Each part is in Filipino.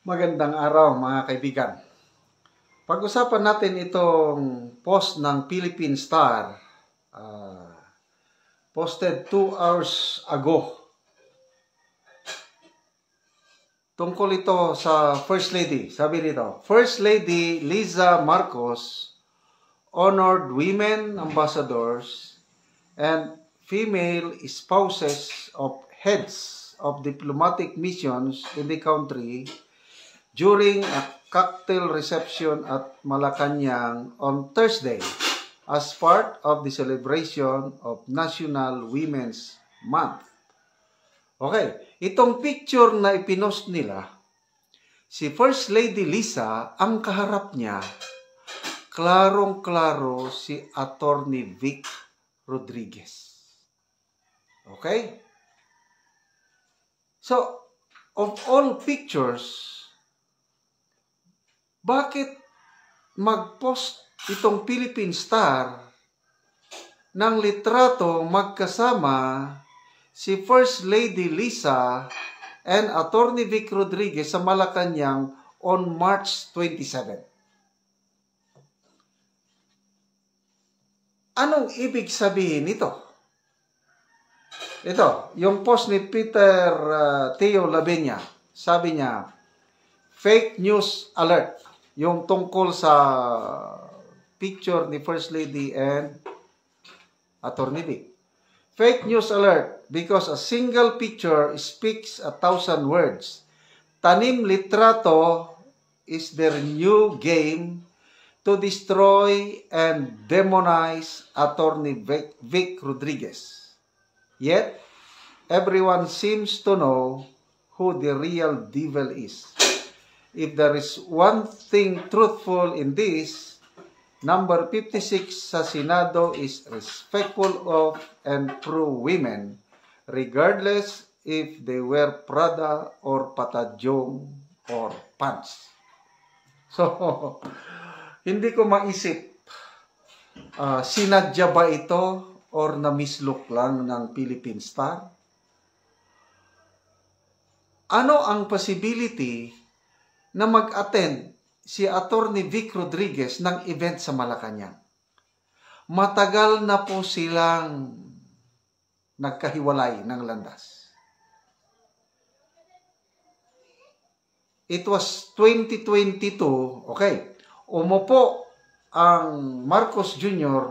Magandang araw mga kaibigan. Pag-usapan natin itong post ng Philippine Star. Posted 2 hours ago. Tungkol ito sa First Lady. Sabi dito, First Lady Liza Marcos honored women ambassadors and female spouses of heads of diplomatic missions in the country during a cocktail reception at Malacanang on Thursday as part of the celebration of National Women's Month. Okay, itong picture na ipinost nila, si First Lady Liza, ang kaharap niya, klarong-klaro si Attorney Vic Rodriguez. Okay? So, of all pictures, bakit mag-post itong Philippine Star ng litrato magkasama si First Lady Liza and Attorney Vic Rodriguez sa Malacanang on March 27? Anong ibig sabihin nito? Ito, yung post ni Peter Teo Labenya, sabi niya, fake news alert. Yung tungkol sa picture ni First Lady and Attorney Vic. Fake news alert because a single picture speaks 1,000 words. Tanim litrato is their new game to destroy and demonize Attorney Vic Rodriguez. Yet, everyone seems to know who the real devil is. If there is one thing truthful in this, number 56 sa Senado is respectful of and pro-women, regardless if they wear Prada or Patajong or pants. So, hindi ko maisip, sinadya ba ito or na-mislook lang ng Philippine Star? Ano ang possibility na mag-attend si Attorney Vic Rodriguez ng event sa Malacanang? Matagal na po silang nagkahiwalay ng landas. It was 2022, okay. Umupo ang Marcos Jr.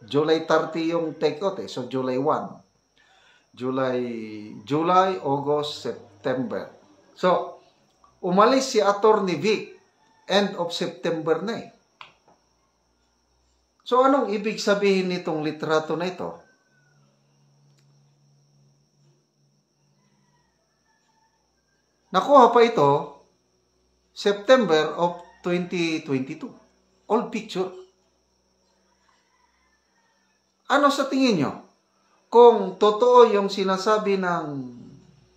July 30 yung take-out so July 1. July, August, September. So, umalis si Attorney Vic, end of September na eh. So, anong ibig sabihin nitong litrato na ito? Nakuha pa ito, September of 2022. Old picture. Ano sa tingin nyo? Kung totoo yung sinasabi ng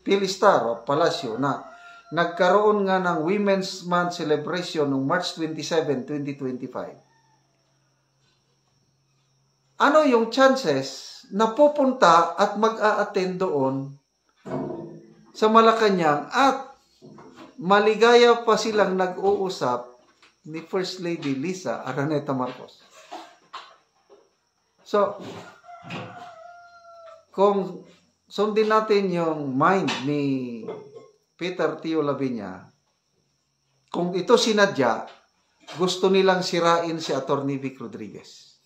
Philstar o Palacio na nagkaroon nga ng Women's Month celebration noong March 27, 2025. Ano yung chances na pupunta at mag-a-attend doon sa Malacanang at maligaya pa silang nag-uusap ni First Lady Liza Araneta Marcos? So, kung sundin natin yung mind ni Peter Teo Labenya, kung ito sinadya, gusto nilang sirain si Attorney Vic Rodriguez.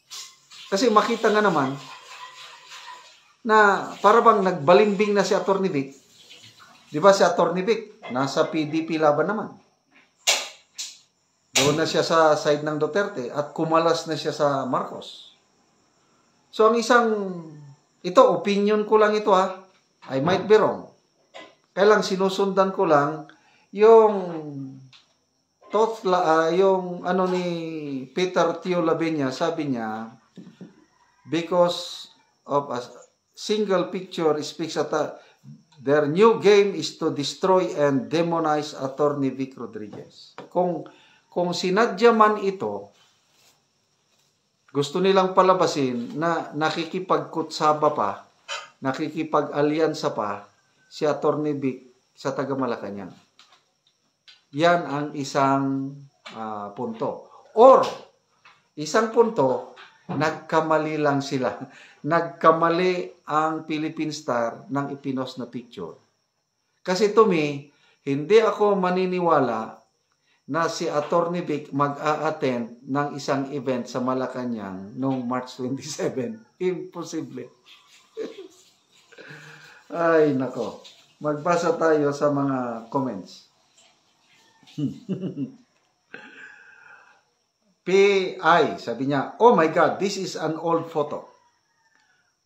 Kasi makita nga naman na para bang nagbalimbing na si Attorney Vic. Di ba si Attorney Vic, nasa PDP laban naman. Doon na siya sa side ng Duterte at kumalas na siya sa Marcos. So ang ito, opinion ko lang ito ha. I might be wrong. Kaya lang sinusundan ko lang yung yung ano ni Peter Teo Labenya, sabi niya, because of a single picture speaks at their new game is to destroy and demonize Attorney Vic Rodriguez. Kung sinadya man ito, gusto nilang palabasin na nakikipagkutsaba pa, nakikipag-alyansa pa si Attorney Vic sa taga Malacanang. Yan ang isang punto. Or, isang punto, nagkamali lang sila. Nagkamali ang Philippine Star ng ipinost na picture. Kasi to me, hindi ako maniniwala na si Atty. Vic mag-a-attend ng isang event sa Malacanang noong March 27. Imposible. Ay, nako. Magbasa tayo sa mga comments. PI, sabi niya, oh my God, this is an old photo.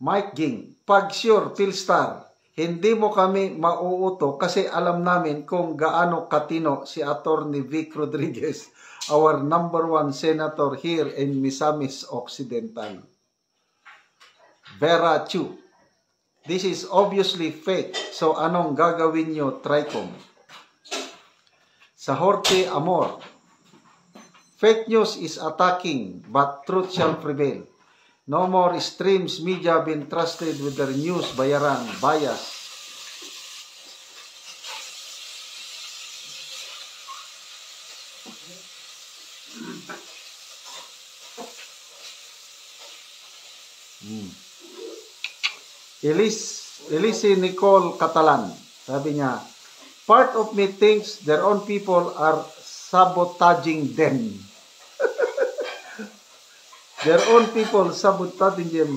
Mike Ging, pag sure, Philstar, hindi mo kami mauuto kasi alam namin kung gaano katino si Atty. Vic Rodriguez, our #1 senator here in Misamis Occidental. Vera Chu, this is obviously fake, so anong gagawin nyo, Tricom? Sa Horte Amor, fake news is attacking, but truth shall prevail. No more streams media been trusted with their news bayaran bias. Elise Nicole Catalan, sabi niya, part of me thinks their own people are sabotaging them. Their own people sabotaging them.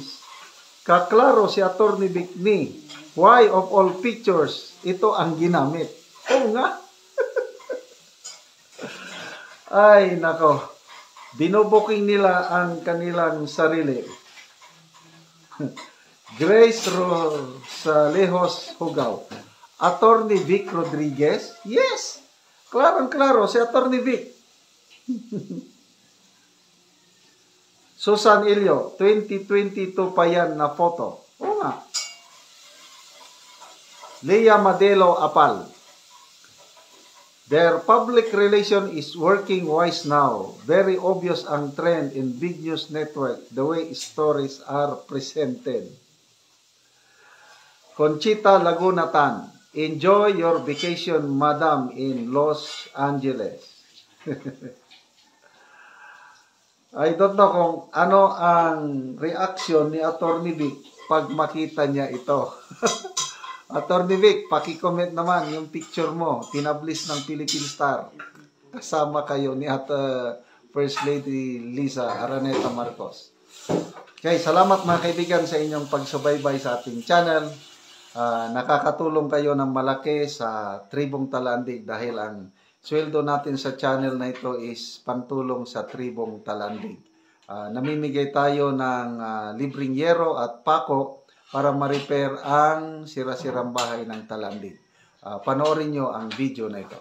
Kaklaro si Atty. Vic ni, why of all pictures, ito ang ginamit. Oo nga. Ay, nako. Binubuking nila ang kanilang sarili. Grace Rosalejos Hugaw. Atty. Vic Rodriguez? Yes. Klarong-klaro si Atty. Vic. Susan Ilio, 2022 pa yan na photo. Oo nga. Leah Madelo Apal. Their public relation is working wise now. Very obvious ang trend in big news network, the way stories are presented. Conchita Lagunatan. Enjoy your vacation, madam, in Los Angeles. I don't know kung ano ang reaction ni Atty. Vic pag makita niya ito. Atty. Vic, paki-comment naman yung picture mo, tinablis ng Philippine Star. Kasama kayo ni First Lady Liza Araneta Marcos. Okay, salamat mga kaibigan sa inyong pagsubaybay sa ating channel. Nakakatulong kayo ng malaki sa Tribong Talandig dahil ang sweldo natin sa channel na ito is pantulong sa Tribong Talandig. Namimigay tayo ng libreng yero at pako para ma-repair ang sira-sirang bahay ng Talandig. Panoorin nyo ang video na ito.